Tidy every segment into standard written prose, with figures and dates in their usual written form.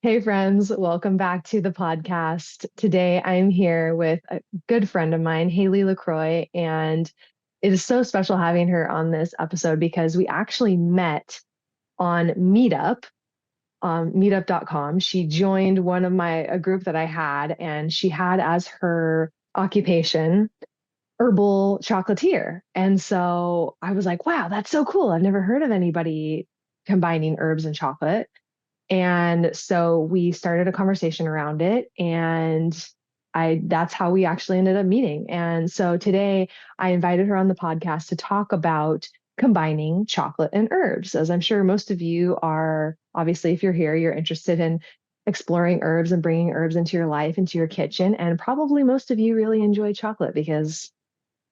Hey, friends, welcome back to the podcast. Today I'm here with a good friend of mine, Haylee LaCroix, and it is so special having her on this episode because we actually met on meetup.com. She joined one of a group that I had, and she had as her occupation herbal chocolatier. And so I was like, wow, that's so cool. I've never heard of anybody combining herbs and chocolate. And so we started a conversation around it and that's how we actually ended up meeting. And so today I invited her on the podcast to talk about combining chocolate and herbs. As I'm sure most of you are, obviously, if you're here, you're interested in exploring herbs and bringing herbs into your life, into your kitchen. And probably most of you really enjoy chocolate because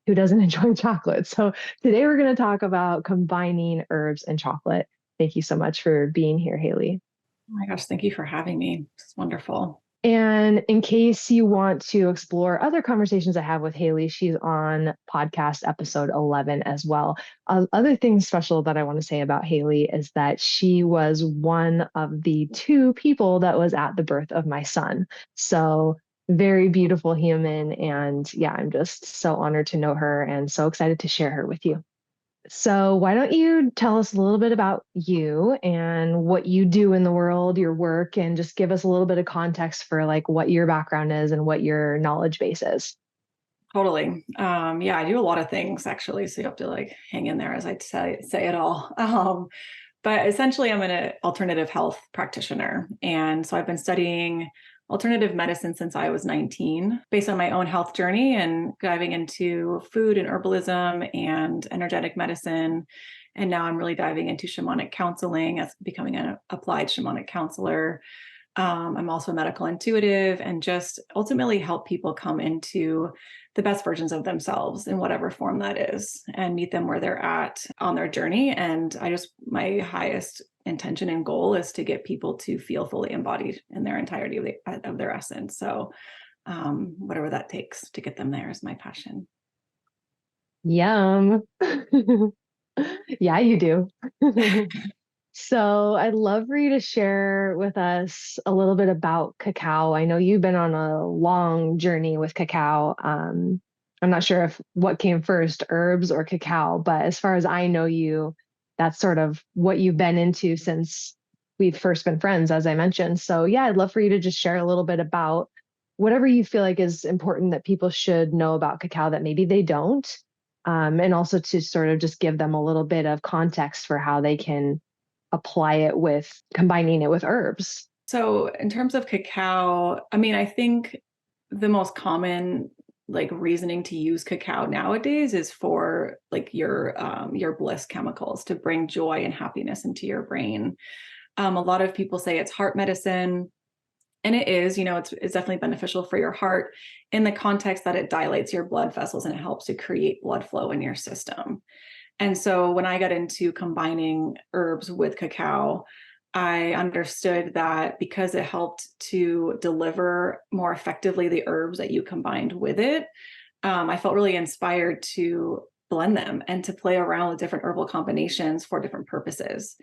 who doesn't enjoy chocolate? So today we're going to talk about combining herbs and chocolate. Thank you so much for being here, Haylee. Oh my gosh, thank you for having me. It's wonderful. And in case you want to explore other conversations I have with Haylee, she's on podcast episode 11 as well. Other thing special that I want to say about Haylee is that she was one of the two people that was at the birth of my son. So, very beautiful human. And yeah, I'm just so honored to know her and so excited to share her with you. So, why don't you tell us a little bit about you and what you do in the world, your work, and just give us a little bit of context for like what your background is and what your knowledge base is? Totally. Yeah, I do a lot of things actually. So you have to like hang in there as I say it all. But essentially, I'm an alternative health practitioner. And so I've been studying alternative medicine since I was 19, based on my own health journey and diving into food and herbalism and energetic medicine. And now I'm really diving into shamanic counseling as becoming an applied shamanic counselor. I'm also a medical intuitive and just ultimately help people come into the best versions of themselves in whatever form that is and meet them where they're at on their journey. And my highest intention and goal is to get people to feel fully embodied in their entirety of their essence. So, whatever that takes to get them there is my passion. Yum. Yeah, you do. So, I'd love for you to share with us a little bit about cacao. I know you've been on a long journey with cacao. I'm not sure if what came first, herbs or cacao, but as far as I know you, that's sort of what you've been into since we've first been friends, as I mentioned. So, yeah, I'd love for you to just share a little bit about whatever you feel like is important that people should know about cacao that maybe they don't. And also to sort of just give them a little bit of context for how they can apply it with combining it with herbs. So, in terms of cacao, I mean, I think the most common like reasoning to use cacao nowadays is for like your bliss chemicals to bring joy and happiness into your brain. A lot of people say it's heart medicine, and it is. It's definitely beneficial for your heart in the context that it dilates your blood vessels and it helps to create blood flow in your system. And so when I got into combining herbs with cacao, I understood that because it helped to deliver more effectively the herbs that you combined with it, I felt really inspired to blend them and to play around with different herbal combinations for different purposes.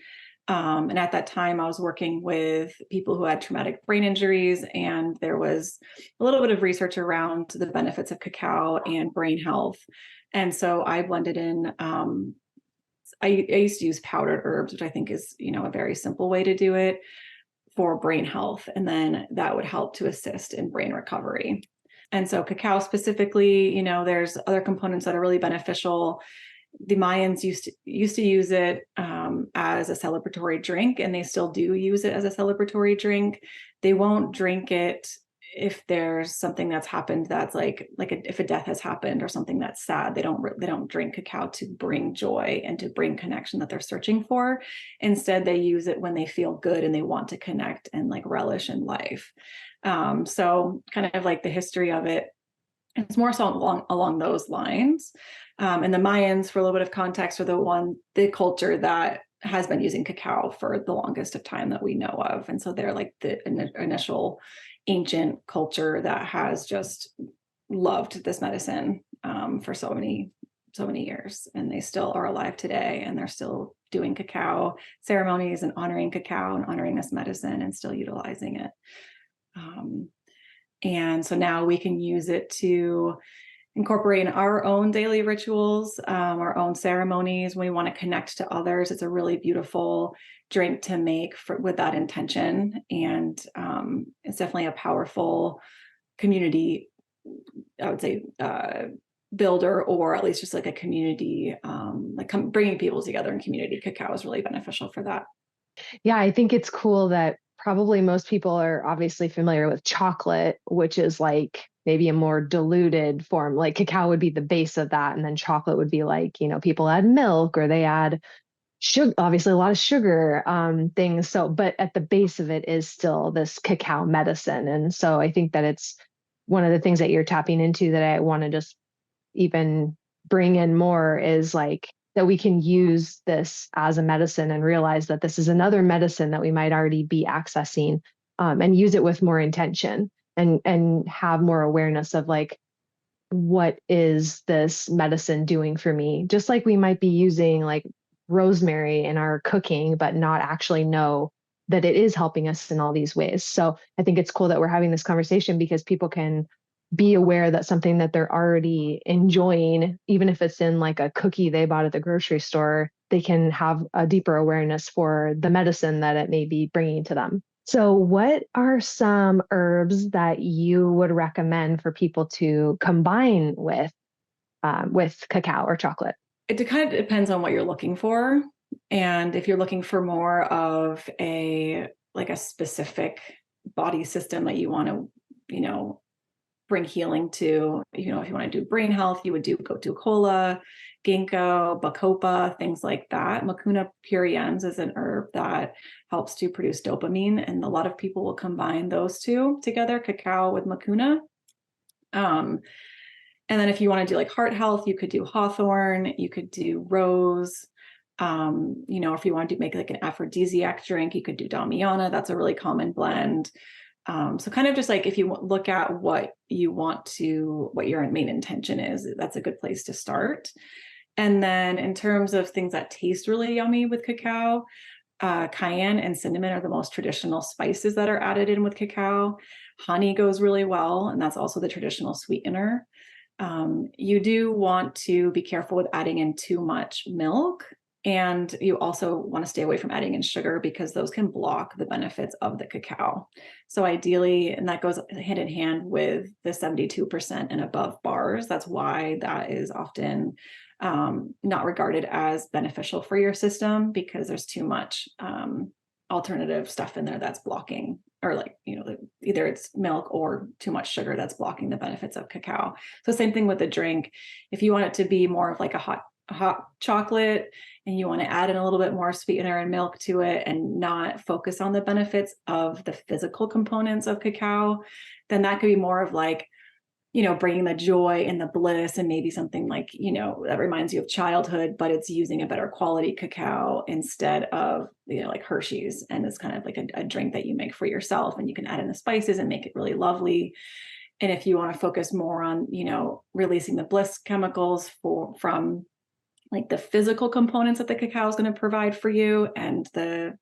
And at that time, I was working with people who had traumatic brain injuries, and there was a little bit of research around the benefits of cacao and brain health. And so I blended in. I used to use powdered herbs, which I think is a very simple way to do it for brain health, and then that would help to assist in brain recovery. And so cacao specifically, there's other components that are really beneficial. The Mayans used to use it as a celebratory drink, and they still do use it as a celebratory drink. They won't drink it if there's something that's happened that's if a death has happened or something that's sad. They don't drink cacao to bring joy and to bring connection that they're searching for. Instead, they use it when they feel good and they want to connect and like relish in life. So kind of like the history of it, it's more so along those lines. And the Mayans, for a little bit of context, are the culture that has been using cacao for the longest of time that we know of. And so they're like the initial ancient culture that has just loved this medicine for so so many years, and they still are alive today, and they're still doing cacao ceremonies and honoring cacao and honoring this medicine and still utilizing it. And so now we can use it to incorporate in our own daily rituals, our own ceremonies. When we want to connect to others, it's a really beautiful drink to make with that intention. And it's definitely a powerful community, I would say, builder, or at least just like a community, bringing people together in community. Cacao is really beneficial for that. Yeah, I think it's cool that probably most people are obviously familiar with chocolate, which is like maybe a more diluted form. Like cacao would be the base of that. And then chocolate would be like, people add milk or they add sugar, obviously a lot of sugar things. So, but at the base of it is still this cacao medicine. And so I think that it's one of the things that you're tapping into that I want to just even bring in more is like that we can use this as a medicine and realize that this is another medicine that we might already be accessing, and use it with more intention and have more awareness of like, what is this medicine doing for me? Just like we might be using like rosemary in our cooking, but not actually know that it is helping us in all these ways. So I think it's cool that we're having this conversation because people can be aware that something that they're already enjoying, even if it's in like a cookie they bought at the grocery store, they can have a deeper awareness for the medicine that it may be bringing to them. So, what are some herbs that you would recommend for people to combine with cacao or chocolate? It kind of depends on what you're looking for. And if you're looking for more of a specific body system that you want to, bring healing to, if you want to do brain health, you would do cola, ginkgo, bacopa, things like that. Mucuna pruriens is an herb that helps to produce dopamine, and a lot of people will combine those two together, cacao with mucuna. And then if you want to do like heart health, you could do hawthorn, you could do rose. If you want to make like an aphrodisiac drink, you could do damiana. That's a really common blend. So kind of just like if you look at what your main intention is, that's a good place to start. And then in terms of things that taste really yummy with cacao, cayenne and cinnamon are the most traditional spices that are added in with cacao. Honey goes really well, and that's also the traditional sweetener. You do want to be careful with adding in too much milk. And you also want to stay away from adding in sugar because those can block the benefits of the cacao. So ideally, and that goes hand in hand with the 72% and above bars. That's why that is often not regarded as beneficial for your system, because there's too much alternative stuff in there that's blocking, or either it's milk or too much sugar that's blocking the benefits of cacao. So same thing with the drink. If you want it to be more of like a hot chocolate and you want to add in a little bit more sweetener and milk to it and not focus on the benefits of the physical components of cacao, then that could be more of like, bringing the joy and the bliss, and maybe something like, that reminds you of childhood, but it's using a better quality cacao instead of, like Hershey's. And it's kind of like a drink that you make for yourself, and you can add in the spices and make it really lovely. And if you want to focus more on, releasing the bliss chemicals from like the physical components that the cacao is going to provide for you, and the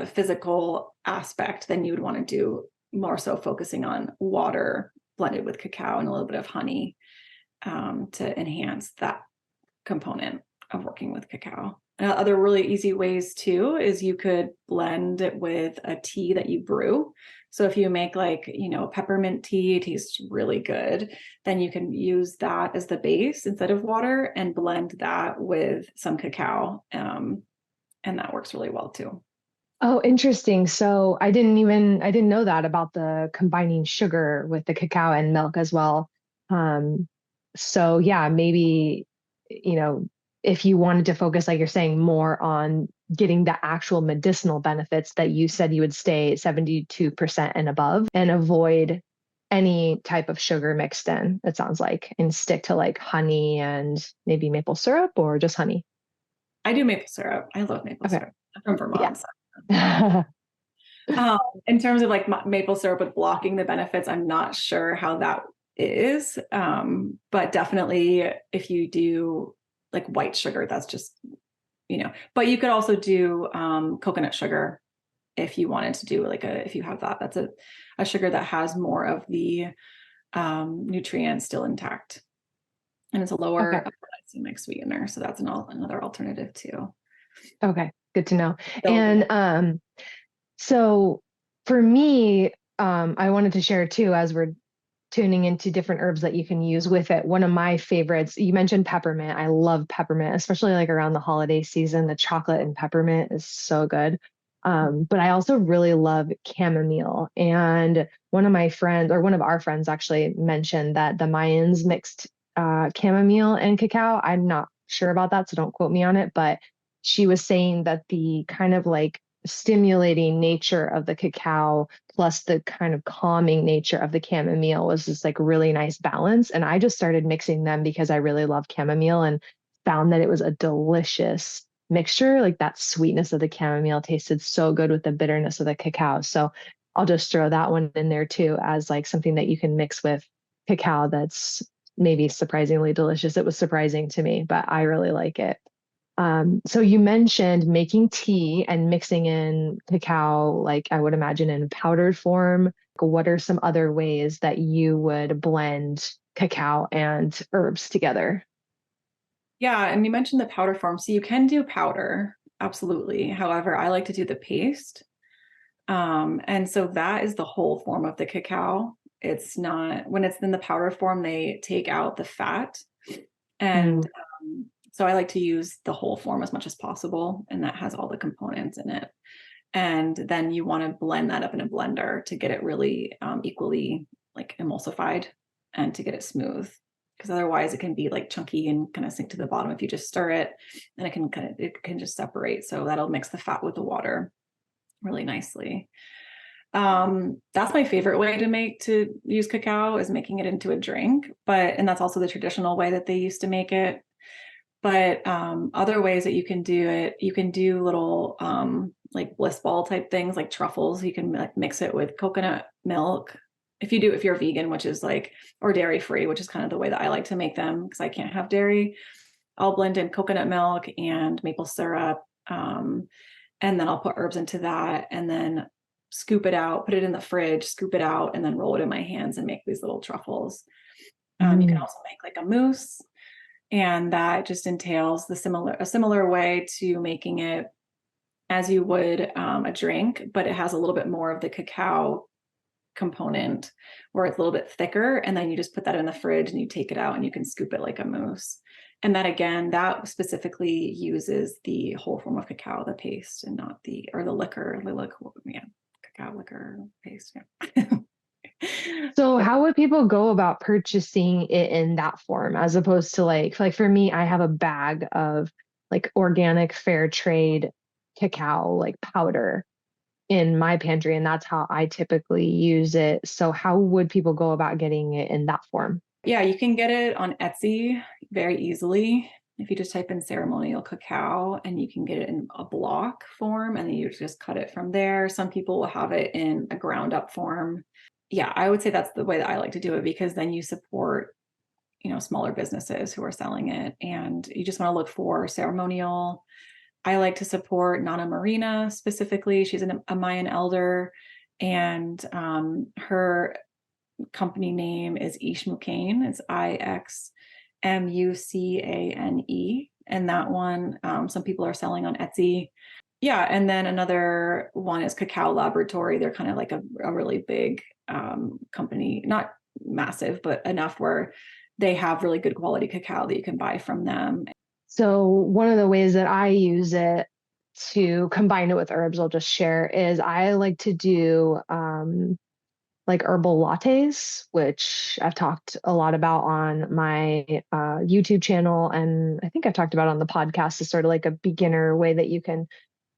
physical aspect, then you would want to do more so focusing on water blended with cacao and a little bit of honey to enhance that component of working with cacao. Other really easy ways too is you could blend it with a tea that you brew. So if you make peppermint tea, it tastes really good, then you can use that as the base instead of water and blend that with some cacao. And that works really well too. Oh, interesting. So I didn't know that about the combining sugar with the cacao and milk as well. So yeah, maybe, if you wanted to focus, like you're saying, more on getting the actual medicinal benefits that you said, you would stay 72% and above and avoid any type of sugar mixed in, it sounds like, and stick to like honey and maybe maple syrup or just honey. I do maple syrup. I love maple Okay. syrup. I'm from Vermont. Yeah. So. In terms of like maple syrup with blocking the benefits, I'm not sure how that is. But definitely if you do like white sugar, that's just, but you could also do coconut sugar if you wanted to do like if you have that, that's a sugar that has more of the nutrients still intact. And it's a lower Okay. glycemic sweetener. So that's another alternative too. Okay. Good to know. So And so for me, I wanted to share too, as we're tuning into different herbs that you can use with it. One of my favorites, you mentioned peppermint. I love peppermint, especially like around the holiday season. The chocolate and peppermint is so good. But I also really love chamomile. And one of my friends, or one of our friends actually mentioned that the Mayans mixed chamomile and cacao. I'm not sure about that, so don't quote me on it. But she was saying that the kind of like stimulating nature of the cacao plus the kind of calming nature of the chamomile was this like really nice balance. And I just started mixing them because I really love chamomile and found that it was a delicious mixture. Like that sweetness of the chamomile tasted so good with the bitterness of the cacao. So I'll just throw that one in there too as like something that you can mix with cacao that's maybe surprisingly delicious. It was surprising to me, but I really like it. So you mentioned making tea and mixing in cacao, like I would imagine in powdered form. What are some other ways that you would blend cacao and herbs together? yeah, and you mentioned the powder form. So you can do powder, absolutely. However, I like to do the paste. And so that is the whole form of the cacao. It's not, when it's in the powder form, they take out the fat. And Mm, so I like to use the whole form as much as possible. And that has all the components in it. And then you want to blend that up in a blender to get it really equally like emulsified and to get it smooth. Because otherwise it can be like chunky and kind of sink to the bottom if you just stir it, and it can just separate. So that'll mix the fat with the water really nicely. That's my favorite way to use cacao, is making it into a drink. And that's also the traditional way that they used to make it. But other ways that you can do it, you can do little like bliss ball type things like truffles. You can like mix it with coconut milk. If you're vegan, which is like, or dairy free, which is kind of the way that I like to make them because I can't have dairy. I'll blend in coconut milk and maple syrup. And then I'll put herbs into that and then scoop it out, put it in the fridge, scoop it out, and then roll it in my hands and make these little truffles. You can mm, also make like a mousse, and that just entails a similar way to making it as you would a drink, but it has a little bit more of the cacao component where it's a little bit thicker, and then you just put that in the fridge and you take it out and you can scoop it like a mousse. And that again, that specifically uses the whole form of cacao, the paste, and not the liquor, yeah, cacao liquor paste. Yeah. So So, how would people go about purchasing it in that form as opposed to like for me, I have a bag of like organic fair trade cacao like powder in my pantry, and that's how I typically use it. So how would people go about getting it in that form? yeah, you can get it on Etsy very easily. If you just type in ceremonial cacao, and you can get it in a block form, and then you just cut it from there. Some people will have it in a ground up form. Yeah, I would say that's the way that I like to do it, because then you support, smaller businesses who are selling it, and you just want to look for ceremonial. I like to support Nana Marina specifically. She's a Mayan elder, and her company name is Ixmucane. It's Ixmucane. And that one, some people are selling on Etsy. Yeah. And then another one is Cacao Laboratory. They're kind of like a really big company, not massive, but enough where they have really good quality cacao that you can buy from them. So one of the ways that I use it to combine it with herbs, I'll just share, is I like to do like herbal lattes, which I've talked a lot about on my YouTube channel. And I think I've talked about on the podcast as sort of like a beginner way that you can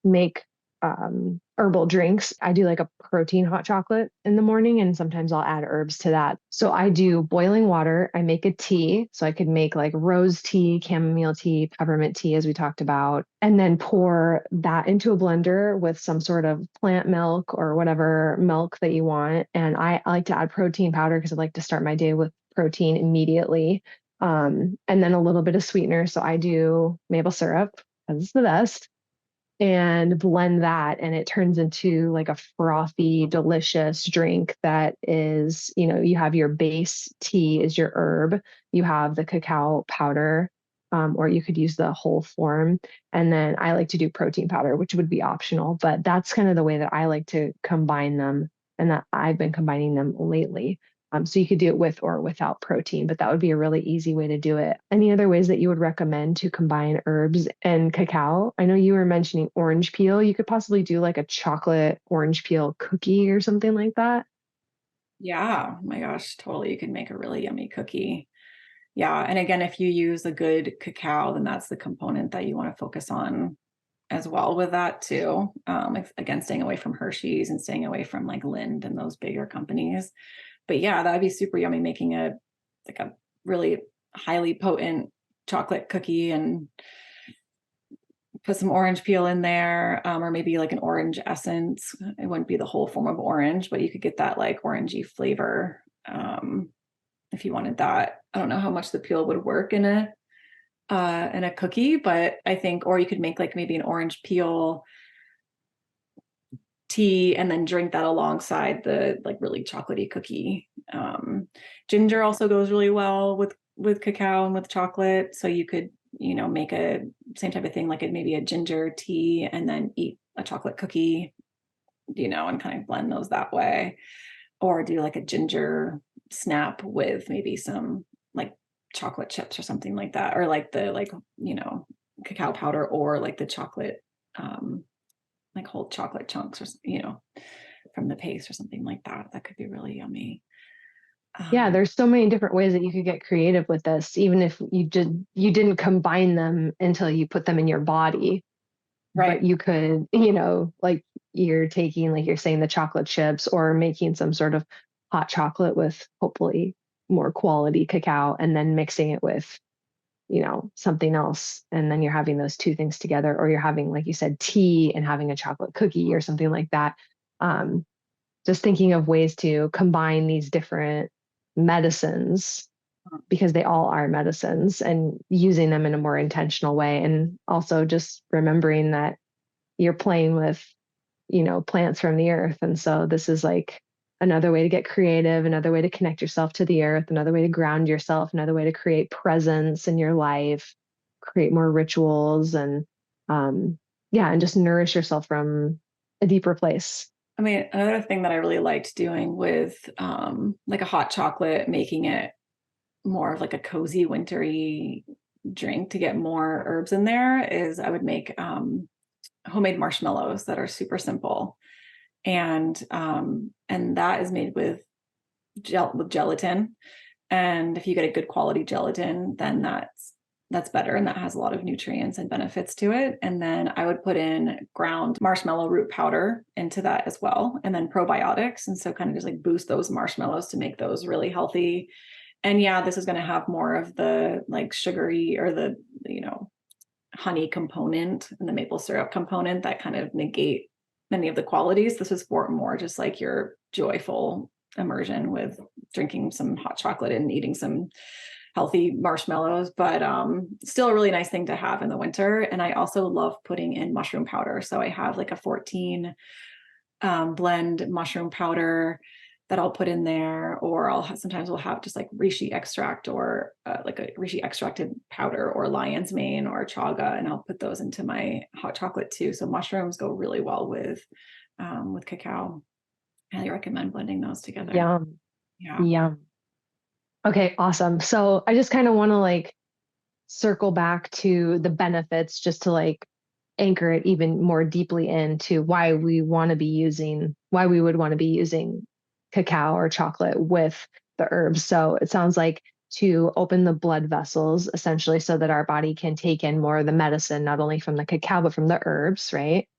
make herbal drinks. I do like a protein hot chocolate in the morning, and sometimes I'll add herbs to that. So I do boiling water. I make a tea. So I could make like rose tea, chamomile tea, peppermint tea, as we talked about, and then pour that into a blender with some sort of plant milk or whatever milk that you want. And I like to add protein powder because I like to start my day with protein immediately. And then a little bit of sweetener. So I do maple syrup because it's the best and blend that. And it turns into like a frothy, delicious drink that is, you have your base tea is your herb, you have the cacao powder, or you could use the whole form. And then I like to do protein powder, which would be optional, but that's kind of the way that I like to combine them and that I've been combining them lately. So you could do it with or without protein, but that would be a really easy way to do it. Any other ways that you would recommend to combine herbs and cacao? I know you were mentioning orange peel. You could possibly do like a chocolate orange peel cookie or something like that. Yeah. Oh my gosh, totally. You can make a really yummy cookie. Yeah. And again, if you use a good cacao, then that's the component that you want to focus on as well with that too. Again, staying away from Hershey's and staying away from like Lind and those bigger companies. But yeah, that would be super yummy, making a really highly potent chocolate cookie and put some orange peel in there, or maybe like an orange essence. It wouldn't be the whole form of orange, but you could get that like orangey flavor if you wanted that. I don't know how much the peel would work in a cookie, but I think, or you could make like maybe an orange peel tea and then drink that alongside the like really chocolatey cookie. Ginger also goes really well with cacao and with chocolate. So you could, make a same type of thing, like maybe a ginger tea and then eat a chocolate cookie, and kind of blend those that way. Or do like a ginger snap with maybe some like chocolate chips or something like that. Or like the cacao powder or like the chocolate like whole chocolate chunks or from the paste or something like that. That could be really yummy. Yeah, there's so many different ways that you could get creative with this, even if you didn't combine them until you put them in your body. But Right. you could, like you're taking, like you're saying, the chocolate chips or making some sort of hot chocolate with hopefully more quality cacao and then mixing it with, something else. And then you're having those two things together, or you're having, like you said, tea and having a chocolate cookie or something like that. Um, just thinking of ways to combine these different medicines because they all are medicines and using them in a more intentional way. And also just remembering that you're playing with, plants from the earth. And so this is like another way to get creative, another way to connect yourself to the earth, another way to ground yourself, another way to create presence in your life, create more rituals and yeah, and just nourish yourself from a deeper place. I mean, another thing that I really liked doing with like a hot chocolate, making it more of like a cozy wintry drink to get more herbs in there, is I would make homemade marshmallows that are super simple. And that is made with gelatin. And if you get a good quality gelatin, then that's better, and that has a lot of nutrients and benefits to it. And then I would put in ground marshmallow root powder into that as well, and then probiotics, and so kind of just like boost those marshmallows to make those really healthy. And yeah, this is going to have more of the like sugary or the honey component and the maple syrup component that kind of negate many of the qualities. This is for more just like your joyful immersion with drinking some hot chocolate and eating some healthy marshmallows, but still a really nice thing to have in the winter. And I also love putting in mushroom powder. So I have like a 14 blend mushroom powder that I'll put in there, or sometimes we'll have just like reishi extract or like a reishi extracted powder or lion's mane or chaga, and I'll put those into my hot chocolate too. So mushrooms go really well with cacao. I highly recommend blending those together. Yum. Yeah. Yum. Okay, awesome. So I just kind of want to like circle back to the benefits just to like anchor it even more deeply into why we would want to be using cacao or chocolate with the herbs. So it sounds like to open the blood vessels essentially so that our body can take in more of the medicine, not only from the cacao, but from the herbs, right?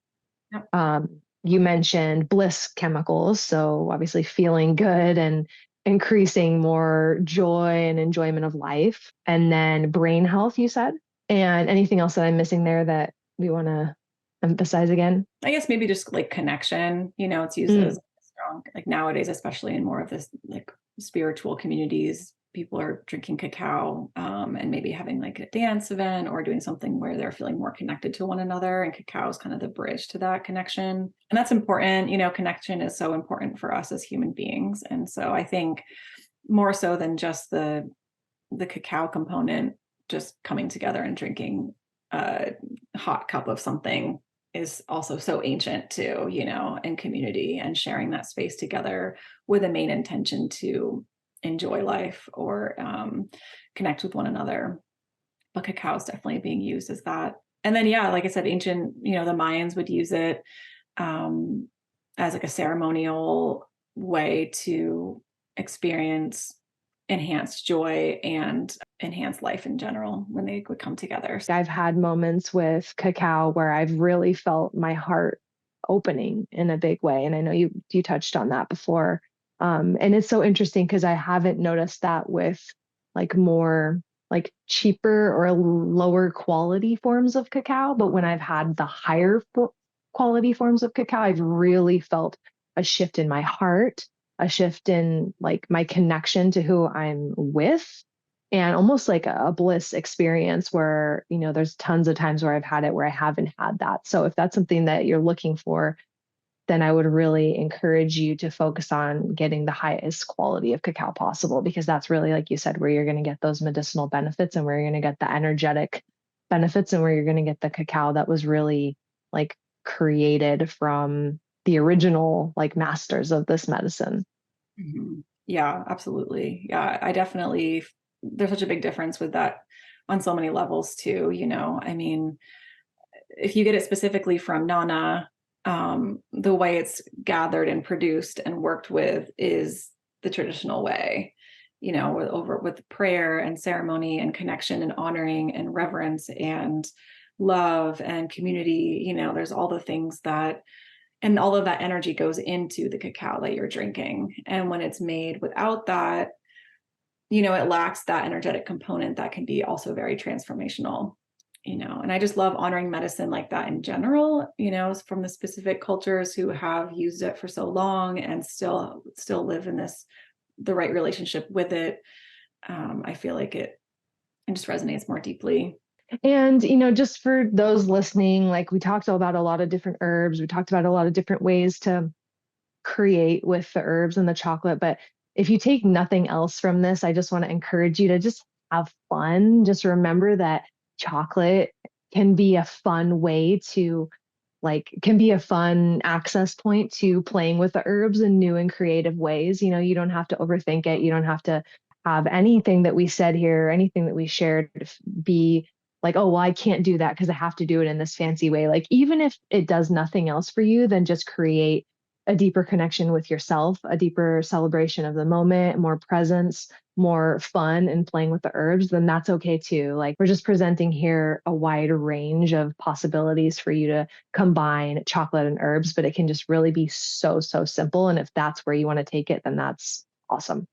Yep. You mentioned bliss chemicals. So obviously feeling good and increasing more joy and enjoyment of life. And then brain health, you said. And anything else that I'm missing there that we want to emphasize again? I guess maybe just like connection, it's used Mm, as strong, like nowadays, especially in more of this like spiritual communities, people are drinking cacao and maybe having like a dance event or doing something where they're feeling more connected to one another. And cacao is kind of the bridge to that connection. And that's important. Connection is so important for us as human beings. And so I think more so than just the cacao component, just coming together and drinking a hot cup of something is also so ancient too, and community and sharing that space together with a main intention to enjoy life or connect with one another. But cacao is definitely being used as that. And then, yeah, like I said, ancient, the Mayans would use it as like a ceremonial way to experience enhanced joy and enhanced life in general when they would come together. I've had moments with cacao where I've really felt my heart opening in a big way. And I know you touched on that before. And it's so interesting because I haven't noticed that with like more like cheaper or lower quality forms of cacao. But when I've had the higher quality forms of cacao, I've really felt a shift in my heart, a shift in like my connection to who I'm with, and almost like a bliss experience where, there's tons of times where I've had it where I haven't had that. So if that's something that you're looking for, then I would really encourage you to focus on getting the highest quality of cacao possible, because that's really, like you said, where you're going to get those medicinal benefits and where you're going to get the energetic benefits and where you're going to get the cacao that was really like created from the original like masters of this medicine. Mm-hmm. Yeah, absolutely. Yeah, there's such a big difference with that on so many levels too. I mean, if you get it specifically from Nana, the way it's gathered and produced and worked with is the traditional way, with prayer and ceremony and connection and honoring and reverence and love and community. There's all the things and all of that energy goes into the cacao that you're drinking. And when it's made without that, it lacks that energetic component that can be also very transformational. And I just love honoring medicine like that in general, from the specific cultures who have used it for so long and still live in the right relationship with it. I feel like it just resonates more deeply. And, just for those listening, like we talked about a lot of different herbs, we talked about a lot of different ways to create with the herbs and the chocolate. But if you take nothing else from this, I just want to encourage you to just have fun. Just remember that chocolate can be a fun way to can be a fun access point to playing with the herbs in new and creative ways. You don't have to overthink it. You don't have to have anything that we said here, anything that we shared be like, oh, well, I can't do that because I have to do it in this fancy way. Like, even if it does nothing else for you, then just create a deeper connection with yourself, a deeper celebration of the moment, more presence, more fun and playing with the herbs, then that's okay too. Like, we're just presenting here a wide range of possibilities for you to combine chocolate and herbs, but it can just really be so, so simple. And if that's where you want to take it, then that's awesome.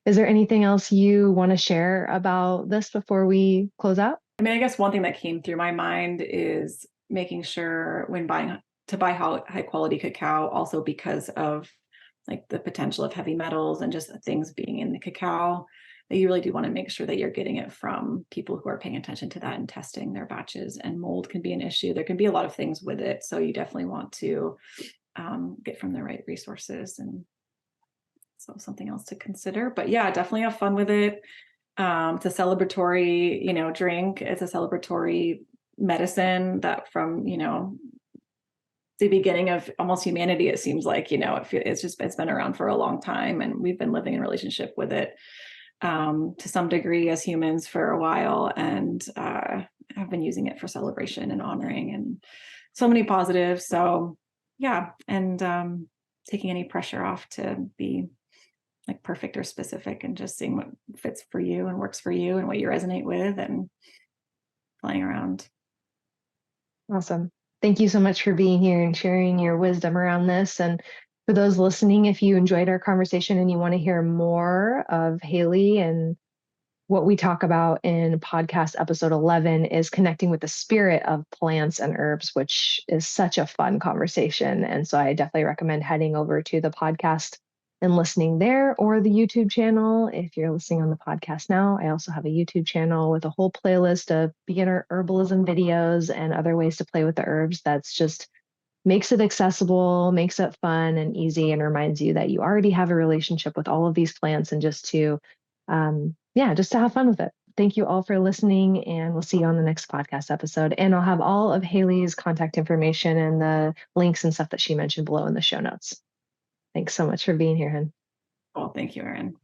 Is there anything else you want to share about this before we close out? I mean, I guess one thing that came through my mind is making sure when buying to buy high quality cacao, also because of like the potential of heavy metals and just things being in the cacao, that you really do want to make sure that you're getting it from people who are paying attention to that and testing their batches. And mold can be an issue. There can be a lot of things with it. So you definitely want to get from the right resources. And so something else to consider. But yeah, definitely have fun with it. It's a celebratory, drink. It's a celebratory medicine that from, the beginning of almost humanity, it seems like, it's been around for a long time, and we've been living in relationship with it to some degree as humans for a while, and have been using it for celebration and honoring and so many positives. So yeah, and taking any pressure off to be like perfect or specific, and just seeing what fits for you and works for you and what you resonate with, and playing around. Awesome. Thank you so much for being here and sharing your wisdom around this. And for those listening, if you enjoyed our conversation and you want to hear more of Haylee, and what we talk about in podcast episode 11 is connecting with the spirit of plants and herbs, which is such a fun conversation. And so I definitely recommend heading over to the podcast and listening there, or the YouTube channel. If you're listening on the podcast now, I also have a YouTube channel with a whole playlist of beginner herbalism videos and other ways to play with the herbs. That's just makes it accessible, makes it fun and easy, and reminds you that you already have a relationship with all of these plants, and just to have fun with it. Thank you all for listening, and we'll see you on the next podcast episode. And I'll have all of Haylee's contact information and the links and stuff that she mentioned below in the show notes. Thanks so much for being here, Hen. Well, thank you, Erinn.